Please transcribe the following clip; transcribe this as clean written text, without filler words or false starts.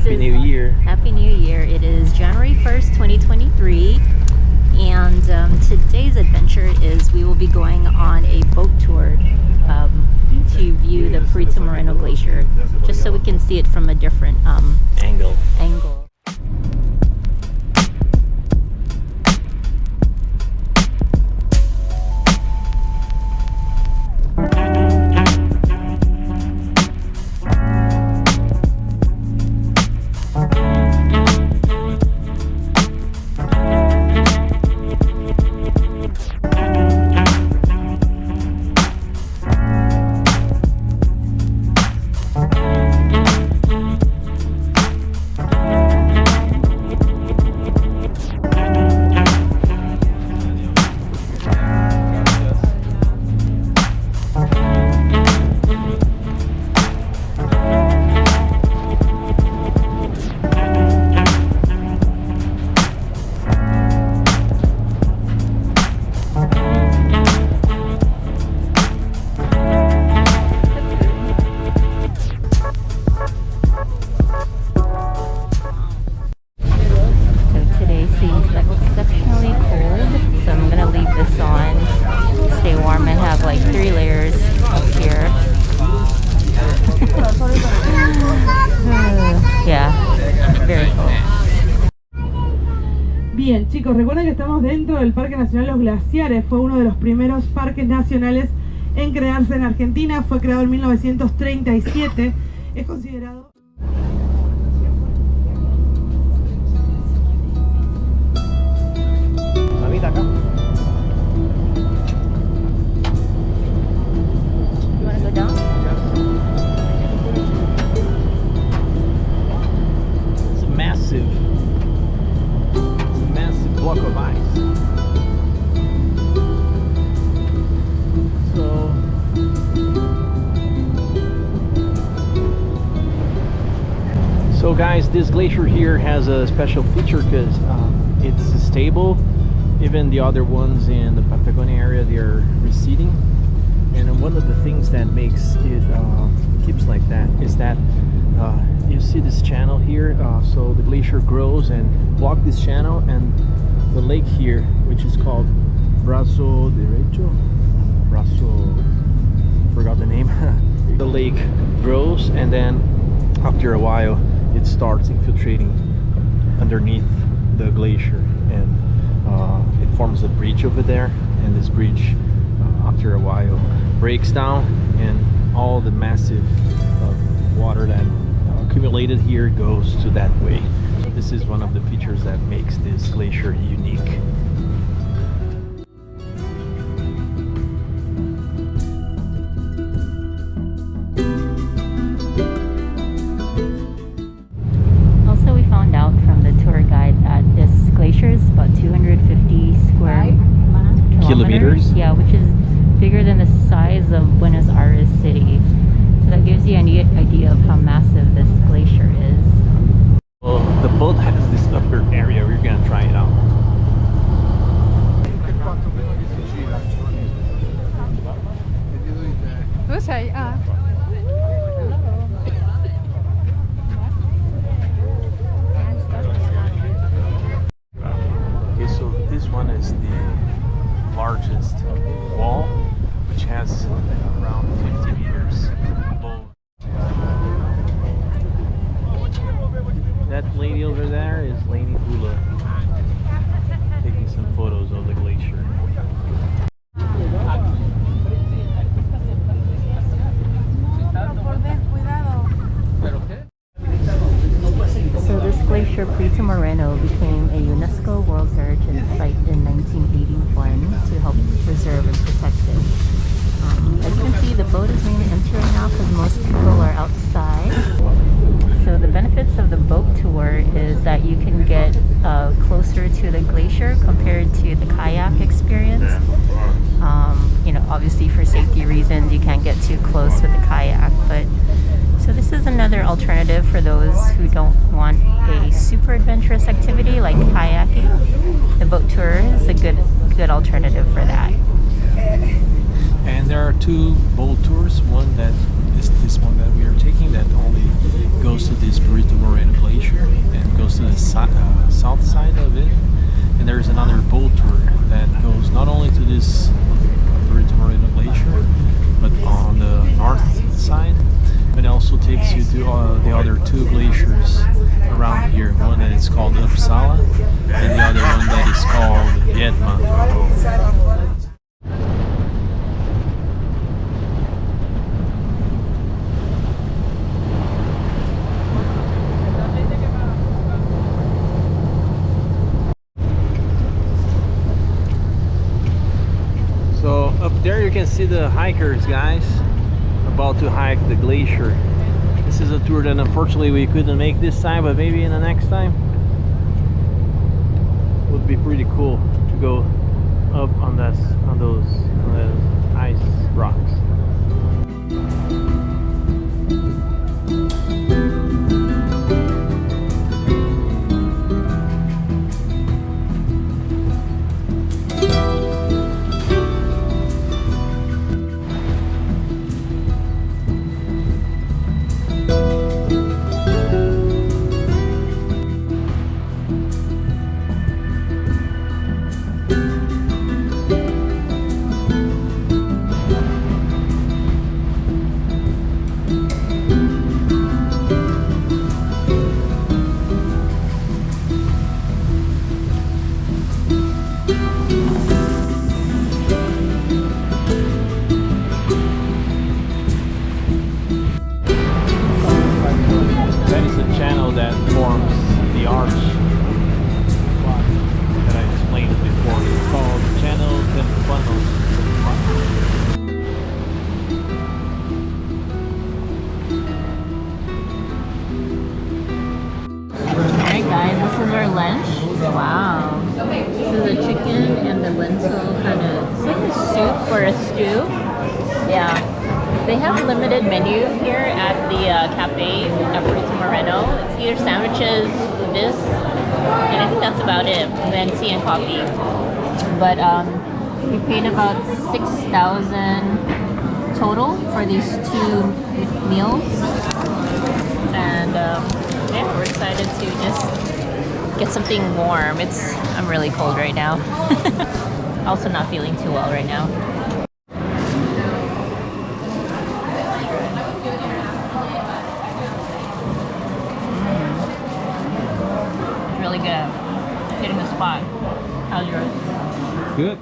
Happy New Year. Happy New Year. It is January 1st, 2023. And today's adventure is we will be going on a boat tour to view the Perito Moreno Glacier, just so we can see it from a different angle. Bien, chicos, recuerden que estamos dentro del Parque Nacional Los Glaciares. Fue uno de los primeros parques nacionales en crearse en Argentina. Fue creado en 1937. Es considerado... Mamita, acá. You want to go down? It's massive. Block of ice. So guys, this glacier here has a special feature because it's stable. Even the other ones in the Patagonia area, they are receding. And one of the things that makes it keeps like that is that you see this channel here. So the glacier grows and blocks this channel, and the lake here, which is called Brazo Derecho, forgot the name. The lake grows, and then after a while it starts infiltrating underneath the glacier, and it forms a bridge over there, and this bridge after a while breaks down, and all the massive water that accumulated here goes to that way. So this is one of the features that makes this glacier unique. Also, we found out from the tour guide that this glacier is about 250 square kilometers. Yeah, which is bigger than the size of Buenos Aires city. So that gives you an idea of how massive this glacier is. Well, the boat has this upper area. We're gonna try it out. Okay, so this one is the largest wall, which has around 50 meters above. That lady over there is Lady Hula, taking some photos of the glacier. So this glacier, Perito Moreno, became a UNESCO World Heritage Site in 1981 to help preserve and protect it. As you can see, the boat is mainly empty right now because most people are outside. So the benefits of the boat tour is that you can get closer to the glacier compared to the kayak experience. You know, obviously for safety reasons, you can't get too close with the kayak, but so this is another alternative for those who don't want a super adventurous activity like kayaking. The boat tour is a good alternative for that. And there are two boat tours. One that is this one that we are taking that only goes goes to this Perito Moreno Glacier and goes to the south side of it. And there's another boat tour that goes not only to this Perito Moreno Glacier, but on the north side. But it also takes you to the other two glaciers around here. One that is called Uppsala, and the other one that is called Vietnam. So up there you can see the hikers, guys, about to hike the glacier. This is a tour that unfortunately we couldn't make this time, but maybe in the next time would be pretty cool to go up on those ice rocks. That forms the arch that I explained before. It's called Channel Tempanos. Alright guys, this is our lunch. Wow. This is a chicken and the lentil kind of, it's like a soup or a stew. Yeah. They have a limited menu here at the cafe at Perito Moreno. It's either sandwiches, this, and I think that's about it. And then tea and coffee. But we paid about $6,000 total for these 2 meals. And yeah, we're excited to just get something warm. I'm really cold right now. Also not feeling too well right now. Really good. Hitting the spot. How's yours? Good.